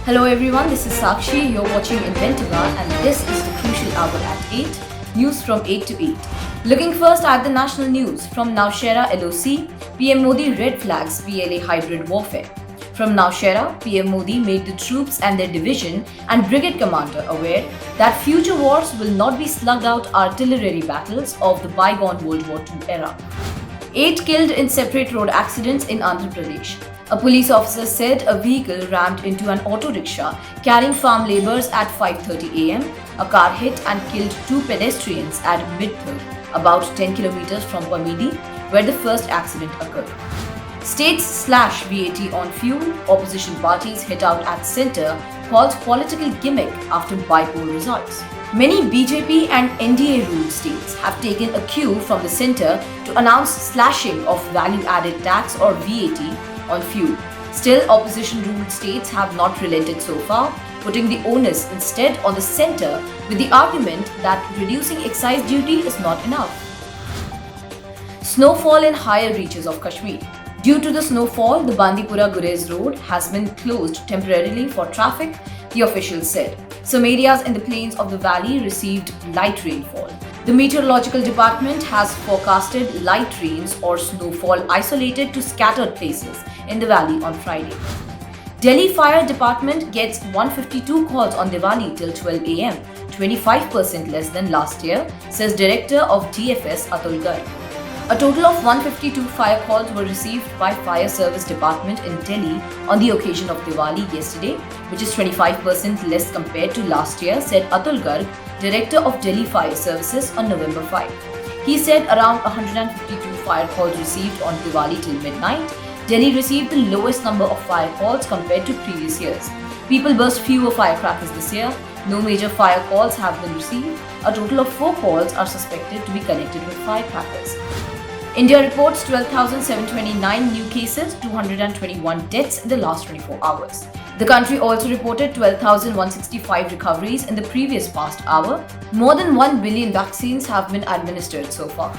Hello everyone, this is Sakshi. You're watching Inventiva and this is the Crucial Hour at 8. News from 8 to 8. Looking first at the national news from Nowshera LOC, PM Modi red flags PLA hybrid warfare. From Nowshera, PM Modi made the troops and their division and brigade commander aware that future wars will not be slugged out artillery battles of the bygone World War II era. 8 killed in separate road accidents in Andhra Pradesh. A police officer said a vehicle rammed into an auto rickshaw carrying farm labourers at 5:30 am. A car hit and killed 2 pedestrians at Midthur, about 10 kilometers from Pamidi, where the first accident occurred. States slash VAT on fuel, opposition parties hit out at centre, called political gimmick after by-poll results. Many BJP and NDA-ruled states have taken a cue from the centre to announce slashing of value-added tax or VAT on fuel. Still, opposition-ruled states have not relented so far, putting the onus instead on the centre with the argument that reducing excise duty is not enough. Snowfall in higher reaches of Kashmir. Due to the snowfall, the Bandipora Gurez road has been closed temporarily for traffic, the officials said. Some areas in the plains of the valley received light rainfall. The Meteorological Department has forecasted light rains or snowfall isolated to scattered places in the valley on Friday. Delhi Fire Department gets 152 calls on Diwali till 12 am, 25% less than last year, says Director of DFS Atul Garg. A total of 152 fire calls were received by Fire Service Department in Delhi on the occasion of Diwali yesterday, which is 25% less compared to last year, said Atul Garg, Director of Delhi Fire Services, on November 5. He said around 152 fire calls received on Diwali till midnight. Delhi received the lowest number of fire calls compared to previous years. People burst fewer firecrackers this year. No major fire calls have been received. A total of 4 calls are suspected to be connected with firecrackers. India reports 12,729 new cases, 221 deaths in the last 24 hours. The country also reported 12,165 recoveries in the previous past hour. More than 1 billion vaccines have been administered so far.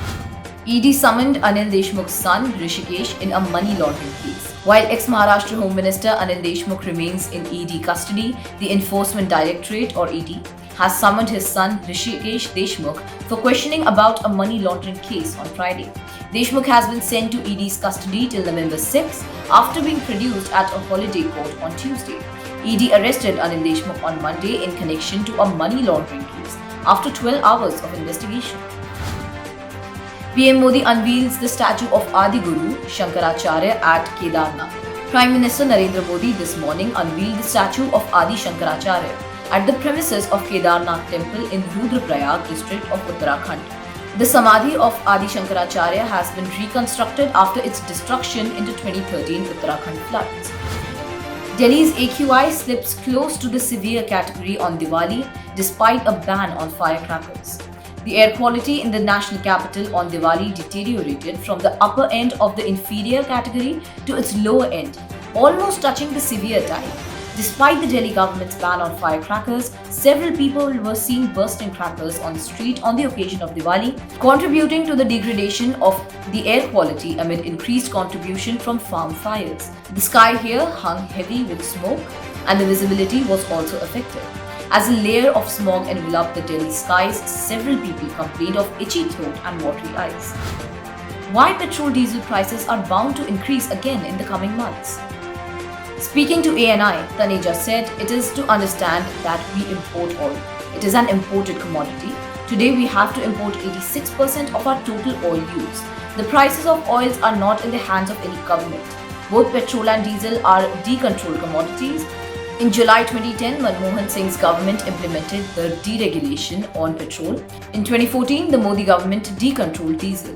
ED summoned Anil Deshmukh's son, Rishikesh, in a money laundering case. While ex-Maharashtra Home Minister Anil Deshmukh remains in ED custody, the Enforcement Directorate, or ED, has summoned his son, Rishikesh Deshmukh, for questioning about a money laundering case on Friday. Deshmukh has been sent to ED's custody till November 6 after being produced at a holiday court on Tuesday. ED arrested Anil Deshmukh on Monday in connection to a money laundering case after 12 hours of investigation. PM Modi unveils the statue of Adi Guru Shankaracharya at Kedarnath. Prime Minister Narendra Modi this morning unveiled the statue of Adi Shankaracharya at the premises of Kedarnath Temple in Rudraprayag district of Uttarakhand. The Samadhi of Adi Shankaracharya has been reconstructed after its destruction in the 2013 Uttarakhand floods. Delhi's AQI slips close to the severe category on Diwali despite a ban on firecrackers. The air quality in the national capital on Diwali deteriorated from the upper end of the inferior category to its lower end, almost touching the severe type. Despite the Delhi government's ban on firecrackers, several people were seen bursting crackers on the street on the occasion of Diwali, contributing to the degradation of the air quality amid increased contribution from farm fires. The sky here hung heavy with smoke, and the visibility was also affected. As a layer of smog enveloped the Delhi skies, several people complained of itchy throat and watery eyes. Why petrol-diesel prices are bound to increase again in the coming months? Speaking to ANI, Taneja said it is to understand that we import oil. It is an imported commodity. Today we have to import 86% of our total oil use. The prices of oils are not in the hands of any government. Both petrol and diesel are decontrolled commodities. In July 2010, Manmohan Singh's government implemented the deregulation on petrol. In 2014, the Modi government decontrolled diesel.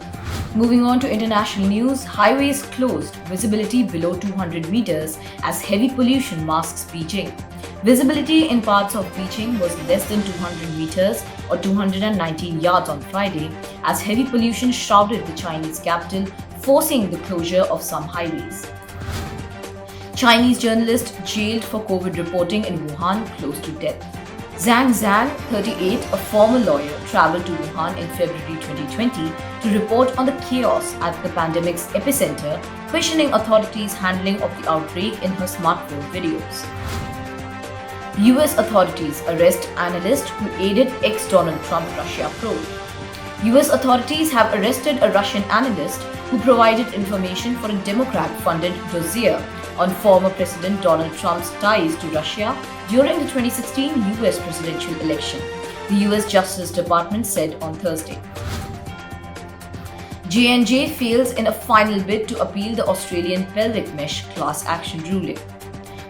Moving on to international news, highways closed, visibility below 200 meters as heavy pollution masks Beijing. Visibility in parts of Beijing was less than 200 meters or 219 yards on Friday as heavy pollution shrouded the Chinese capital, forcing the closure of some highways. Chinese journalist jailed for COVID reporting in Wuhan close to death. Zhang Zhang, 38, a former lawyer, traveled to Wuhan in February 2020 to report on the chaos at the pandemic's epicenter, questioning authorities' handling of the outbreak in her smartphone videos. US authorities arrest analyst who aided ex-Donald Trump Russia probe. US authorities have arrested a Russian analyst who provided information for a Democrat-funded dossier on former President Donald Trump's ties to Russia during the 2016 US presidential election, the US Justice Department said on Thursday. J&J fails in a final bid to appeal the Australian pelvic mesh class action ruling.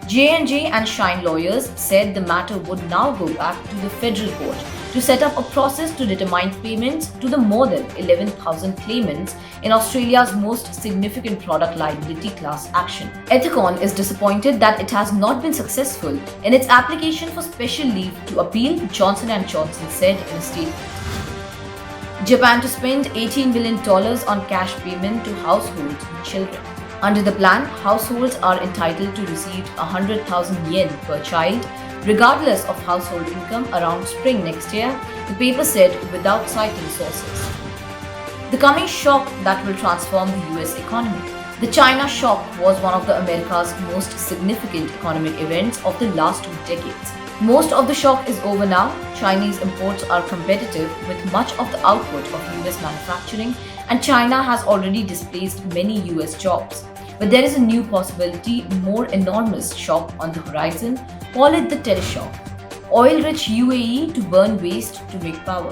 J&J and Shine lawyers said the matter would now go back to the federal court to set up a process to determine payments to the more than 11,000 claimants in Australia's most significant product liability class action. Ethicon is disappointed that it has not been successful in its application for special leave to appeal, Johnson & Johnson said in a statement. Japan to spend $18 billion on cash payment to households with children. Under the plan, households are entitled to receive 100,000 yen per child, regardless of household income around spring next year, the paper said without citing sources. The coming shock that will transform the US economy. The China shock was one of America's most significant economic events of the last 2 decades. Most of the shock is over now. Chinese imports are competitive with much of the output of US manufacturing, and China has already displaced many US jobs. But there is a new possibility, more enormous shock on the horizon. Call it the teleshock. Oil-rich UAE to burn waste to make power.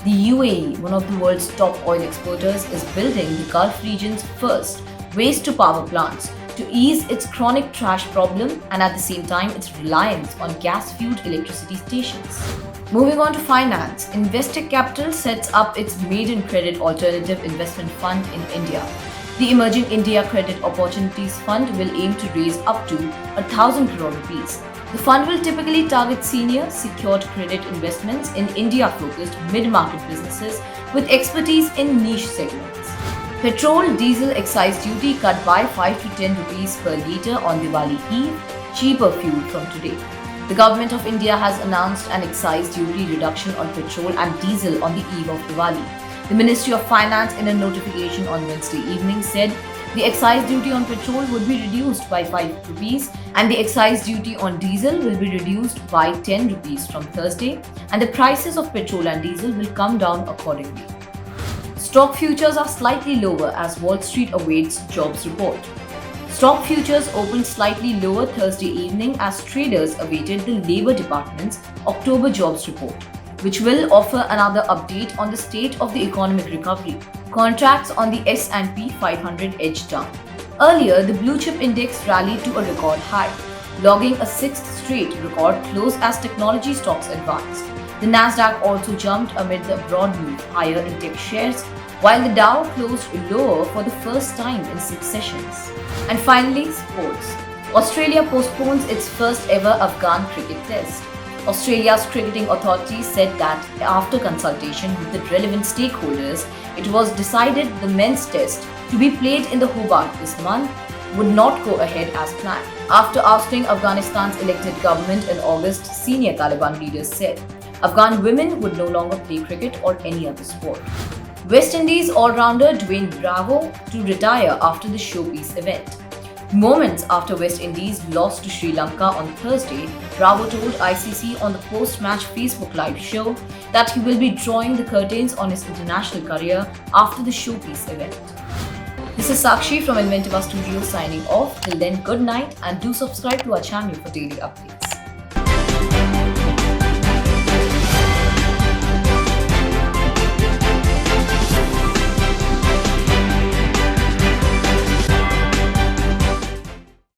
The UAE, one of the world's top oil exporters, is building the Gulf region's first waste-to-power plants to ease its chronic trash problem and at the same time its reliance on gas-fueled electricity stations. Moving on to finance, Investec Capital sets up its maiden credit alternative investment fund in India. The Emerging India Credit Opportunities Fund will aim to raise up to 1,000 crore rupees. The fund will typically target senior, secured credit investments in India-focused mid-market businesses with expertise in niche segments. Petrol diesel excise duty cut by 5 to 10 rupees per litre on Diwali Eve, cheaper fuel from today. The Government of India has announced an excise duty reduction on petrol and diesel on the eve of Diwali. The Ministry of Finance, in a notification on Wednesday evening, said the excise duty on petrol would be reduced by 5 rupees and the excise duty on diesel will be reduced by 10 rupees from Thursday, and the prices of petrol and diesel will come down accordingly. Stock futures are slightly lower as Wall Street awaits jobs report. Stock futures opened slightly lower Thursday evening as traders awaited the Labour Department's October jobs report, which will offer another update on the state of the economic recovery. Contracts on the S&P 500 edged down. Earlier, the blue chip index rallied to a record high, logging a 6th straight record close as technology stocks advanced. The Nasdaq also jumped amid the broad move higher in tech shares, while the Dow closed lower for the first time in 6 sessions. And finally, sports. Australia postpones its first ever Afghan cricket test. Australia's cricketing authorities said that after consultation with the relevant stakeholders, it was decided the men's test, to be played in the Hobart this month, would not go ahead as planned. After ousting Afghanistan's elected government in August, senior Taliban leaders said Afghan women would no longer play cricket or any other sport. West Indies all-rounder Dwayne Bravo to retire after the showpiece event. Moments after West Indies lost to Sri Lanka on Thursday, Bravo told ICC on the post-match Facebook Live show that he will be drawing the curtains on his international career after the showpiece event. This is Sakshi from Inventiva Studios signing off. Till then, good night and do subscribe to our channel for daily updates.